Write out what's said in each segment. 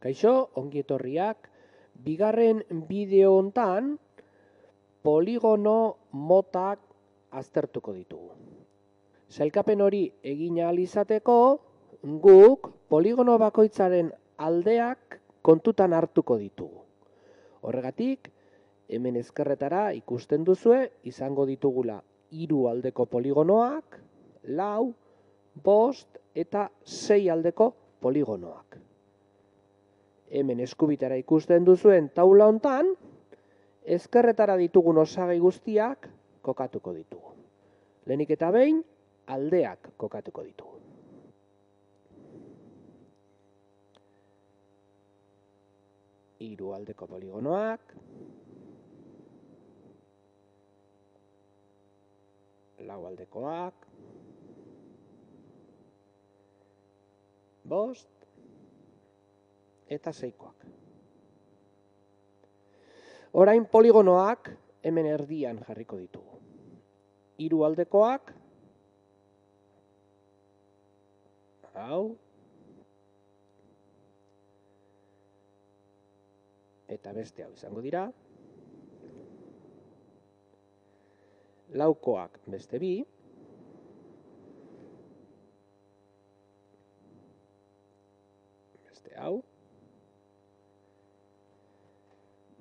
Kaixo, ongi etorriak, bigarren bideo hontan poligono motak aztertuko ditugu. Sailkapen hori egin ahal izateko, guk poligono bakoitzaren aldeak kontutan hartuko ditugu. Horregatik, hemen ezkerretara ikusten duzue, izango ditugula 3 aldeko poligonoak, 4, 5 eta 6 aldeko poligonoak. Hemen eskubitara ikusten duzuen taula hontan, ezkerretara ditugun osagai guztiak kokatuko ditugu. Lehenik eta behin, aldeak kokatuko ditugu. Hiru aldeko poligonoak, 4 aldekoak, 5 eta 6koak. Orain poligonoak hemen erdian jarriko ditugu. 3 aldekoak, hau, eta beste hau izango dira. 4koak beste 2, beste hau.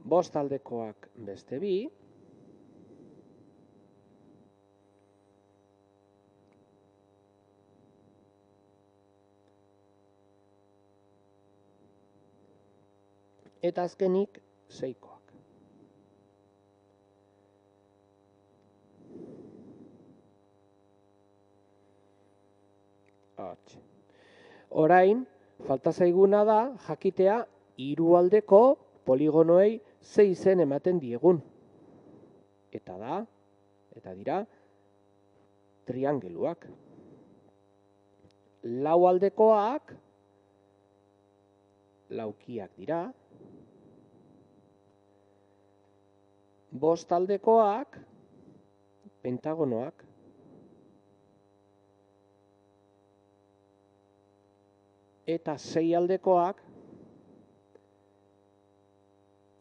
5 aldekoak beste 2, eta azkenik 6koak. Orain, falta zaiguna da jakitea 3 aldeko poligonoei ze izen ematen diegun. Eta dira, triangeluak. 4 aldekoak, laukiak dira. 5 aldekoak, pentagonoak. Eta 6 aldekoak,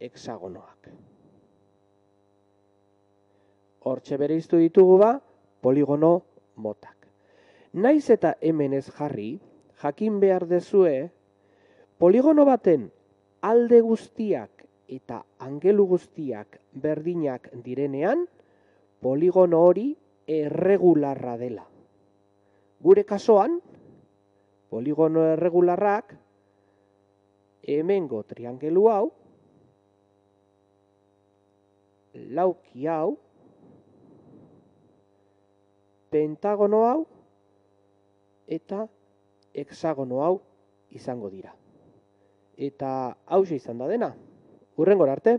hexagonoak. Hortxe bereiztu ditugu poligono motak. Naiz eta hemen ez jarri, jakin behar dezue, poligono baten alde guztiak eta angelu guztiak berdinak direnean, poligono hori erregularra dela. Gure kasuan, poligono erregularrak, hemengo triangelu hau, lauki hau, pentagono hau, eta hexagono hau izango dira. Eta hauxe izan da dena. Hurrengora arte.